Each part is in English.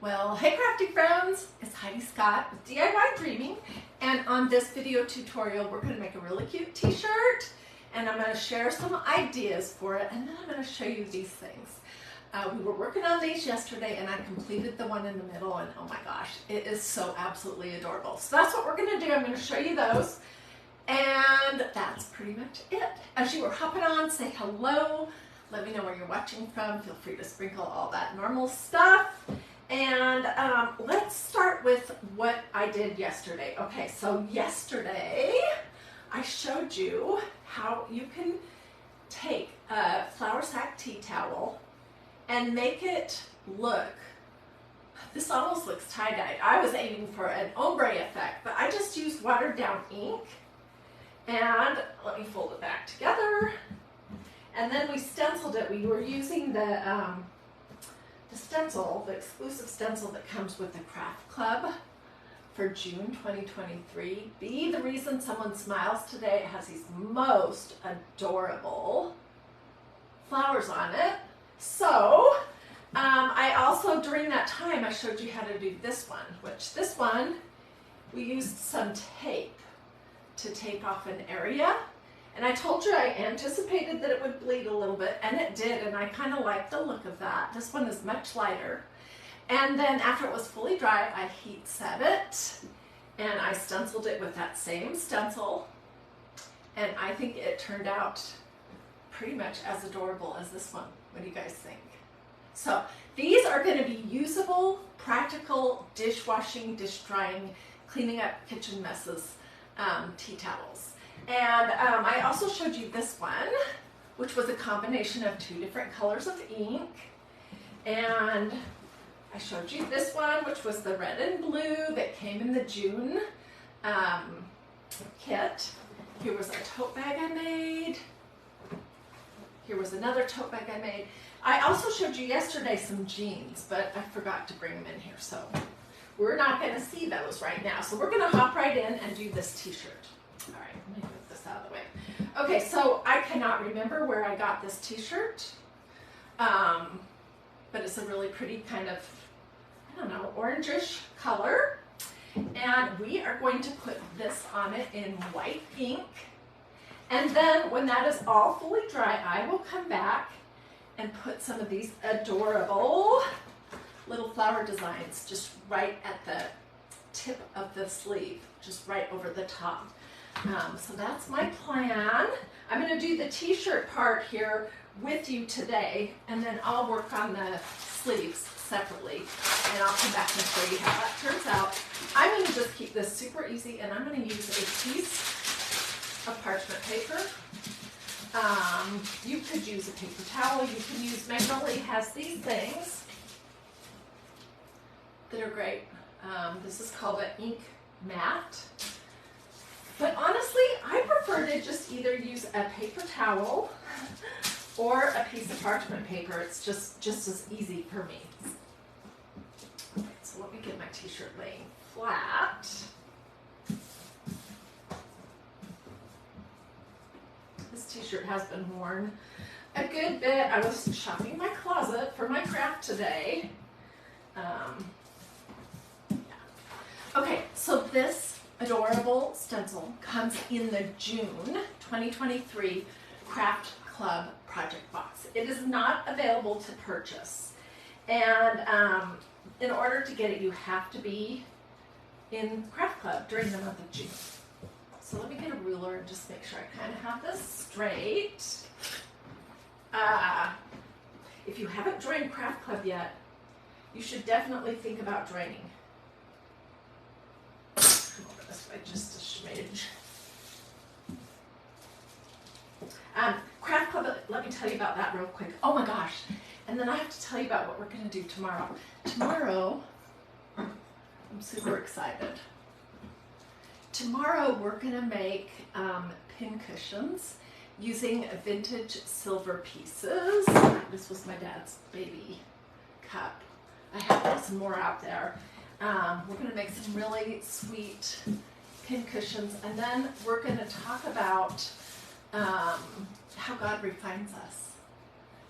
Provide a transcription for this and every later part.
Well, hey crafty friends, it's Hiedi Scott with DiyDreaming, and on this video tutorial we're going to make a really cute t-shirt, and I'm going to share some ideas for it, and then I'm going to show you these things. We were working on these yesterday and I completed the one in the middle, and oh my gosh, it is so absolutely adorable. So that's what we're going to do. I'm going to show you those, and that's pretty much it. As you were hopping on, say hello, let me know where you're watching from, feel free to sprinkle all that normal stuff. And let's start with what I did yesterday. Okay, so yesterday I showed you how you can take a flour sack tea towel and make it look, this almost looks tie-dyed. I was aiming for an ombre effect, but I just used watered down ink. And let me fold it back together. And then we stenciled it. We were using the stencil, the exclusive stencil that comes with the Craft Club for June 2023. Be the Reason Someone Smiles today. It has these most adorable flowers on it. So I also, during that time, I showed you how to do this one, which this one, we used some tape to tape off an area. And I told you I anticipated that it would bleed a little bit, and it did, and I kind of like the look of that. This one is much lighter. And then after it was fully dry, I heat set it, and I stenciled it with that same stencil. And I think it turned out pretty much as adorable as this one. What do you guys think? So these are going to be usable, practical, dishwashing, dish drying, cleaning up kitchen messes tea towels. And I also showed you this one, which was a combination of two different colors of ink. And I showed you this one, which was the red and blue that came in the June kit. Here was a tote bag I made. Here was another tote bag I made. I also showed you yesterday some jeans, but I forgot to bring them in here, so we're not going to see those right now. So we're going to hop right in and do this t-shirt. All right, let me put this out of the way. Okay, so I cannot remember where I got this t-shirt, but it's a really pretty kind of, I don't know, orangish color. And we are going to put this on it in white ink. And then when that is all fully dry, I will come back and put some of these adorable little flower designs just right at the tip of the sleeve, just right over the top. So that's my plan. I'm going to do the t-shirt part here with you today, and then I'll work on the sleeves separately, and I'll come back and show you how that turns out. I'm going to just keep this super easy, and I'm going to use a piece of parchment paper. You could use a paper towel. You can use, Magnolia has these things that are great. This is called an ink mat. But honestly, I prefer to just either use a paper towel or a piece of parchment paper. It's just as easy for me. Okay, so let me get my t-shirt laying flat. This t-shirt has been worn a good bit. I was shopping my closet for my craft today. Yeah. Okay, so this adorable stencil comes in the June 2023 Craft Club project box. It is not available to purchase, and in order to get it, you have to be in Craft Club during the month of June. So let me get a ruler and just make sure I kind of have this straight. If you haven't joined Craft Club yet, you should definitely think about joining. This way, just a smidge. Craft Club, let me tell you about that real quick. Oh my gosh. And then I have to tell you about what we're going to do tomorrow. Tomorrow, I'm super excited. Tomorrow we're going to make pin cushions using vintage silver pieces. This was my dad's baby cup. I have some more out there. We're going to make some really sweet pin cushions, and then we're going to talk about how God refines us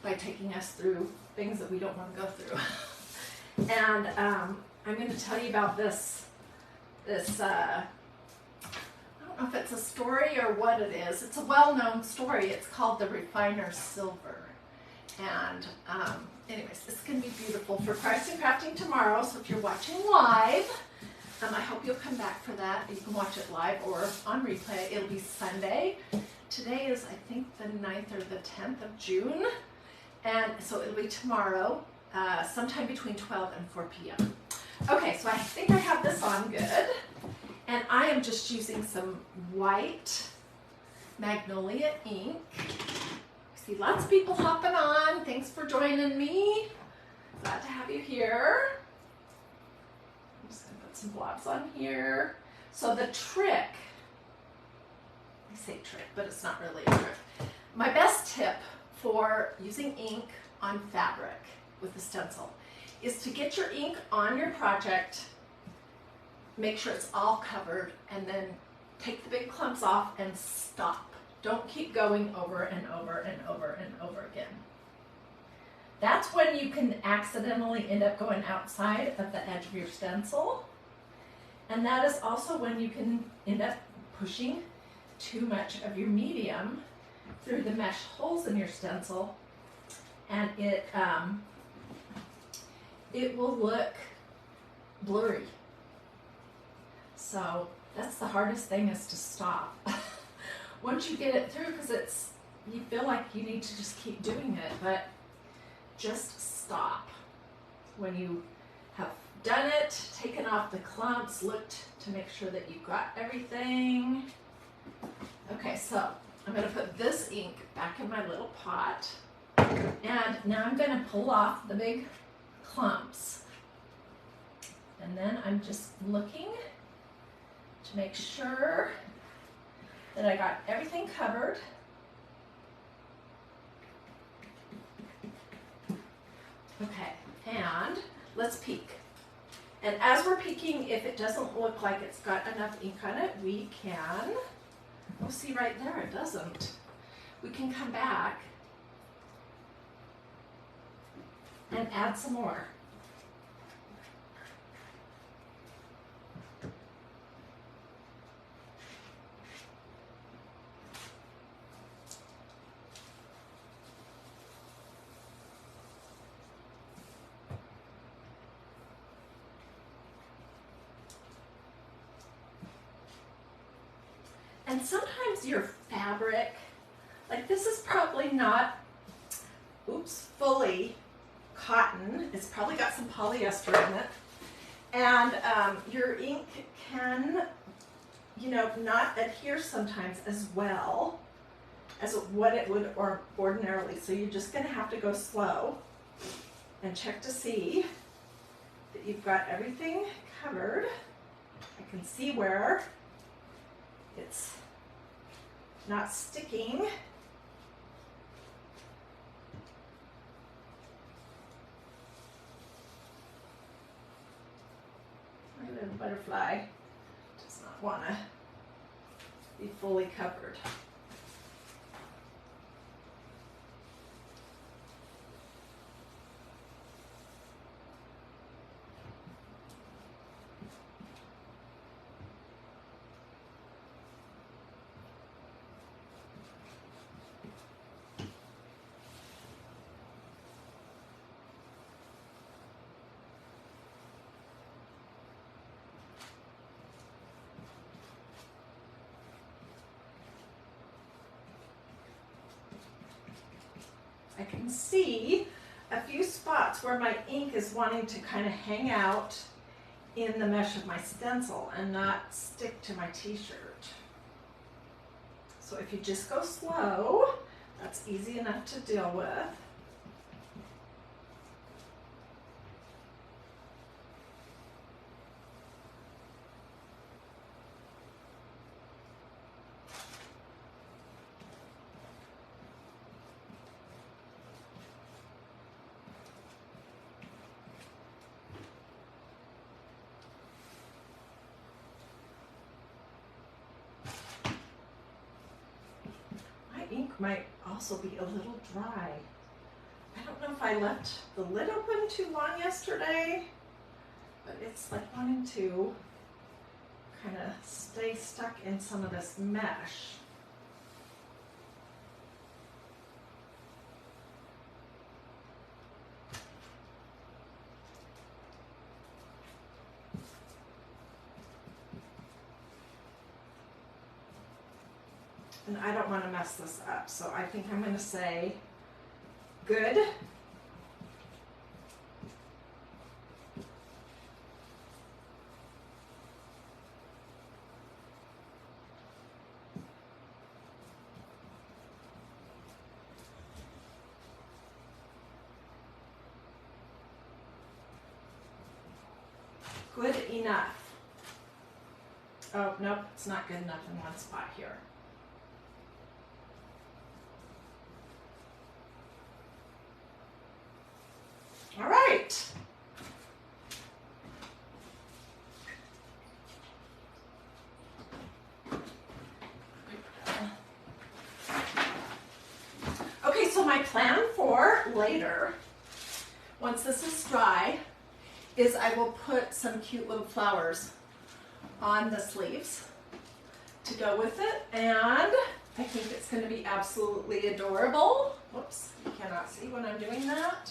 by taking us through things that we don't want to go through. And I'm going to tell you about this, I don't know if it's a story or what it is. It's a well-known story. It's called The Refiner's Silver. And anyways, it's going to be beautiful for pricing crafting tomorrow. So if you're watching live, I hope you'll come back for that. You can watch it live or on replay. It'll be Sunday. Today is, I think, the 9th or the 10th of June. And so it'll be tomorrow, sometime between 12 and 4 p.m. Okay, so I think I have this on good. And I am just using some white Magnolia ink. I see lots of people hopping on. Thanks for joining me. Glad to have you here. I'm just going to put some blobs on here. So the trick, I say trick, but it's not really a trick. My best tip for using ink on fabric with a stencil is to get your ink on your project, make sure it's all covered, and then take the big clumps off and stop. Don't keep going over and over and over and over again. That's when you can accidentally end up going outside of the edge of your stencil. And that is also when you can end up pushing too much of your medium through the mesh holes in your stencil, and it will look blurry. So that's the hardest thing, is to stop. Once you get it through, because you feel like you need to just keep doing it, but just stop. When you have done it, taken off the clumps, looked to make sure that you've got everything. Okay, so I'm going to put this ink back in my little pot, and now I'm going to pull off the big clumps, and then I'm just looking to make sure that I got everything covered. Okay, and let's peek. And as we're peeking, if it doesn't look like it's got enough ink on it, we can, oh, see right there, it doesn't. We can come back and add some more. And sometimes your fabric, like this is probably not, fully cotton. It's probably got some polyester in it. And your ink can, not adhere sometimes as well as what it would ordinarily. So you're just going to have to go slow and check to see that you've got everything covered. I can see where it's not sticking. My little butterfly does not want to be fully covered. I can see a few spots where my ink is wanting to kind of hang out in the mesh of my stencil and not stick to my t-shirt. So if you just go slow, that's easy enough to deal with. Ink might also be a little dry. I don't know if I left the lid open too long yesterday, but it's like wanting to kind of stay stuck in some of this mesh. And I don't want to mess this up, so I think I'm going to say good. Good enough. Oh, nope, it's not good enough in one spot here. All right. Okay, so my plan for later, once this is dry, is I will put some cute little flowers on the sleeves to go with it, and I think it's going to be absolutely adorable. Whoops, you cannot see when I'm doing that.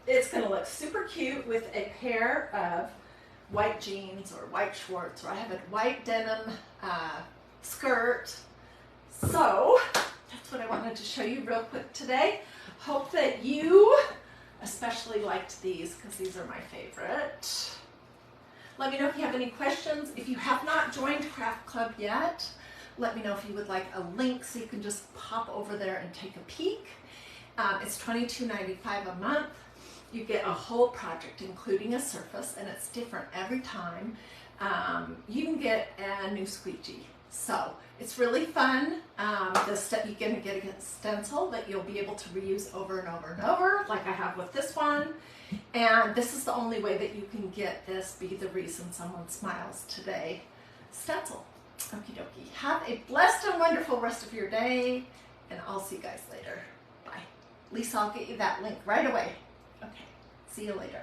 It's going to look super cute with a pair of white jeans or white shorts, or I have a white denim skirt. So that's what I wanted to show you real quick today. Hope that you especially liked these, because these are my favorite. Let me know if you have any questions. If you have not joined Craft Club yet, let me know if you would like a link so you can just pop over there and take a peek. It's $22.95 a month. You get a whole project, including a surface, and it's different every time. You can get a new squeegee. So it's really fun. You're going to get a stencil that you'll be able to reuse over and over and over, like I have with this one. And this is the only way that you can get this Be the Reason Someone Smiles Today stencil. Okie dokie. Have a blessed and wonderful rest of your day, and I'll see you guys later. Bye. Lisa, I'll get you that link right away. Okay. See you later.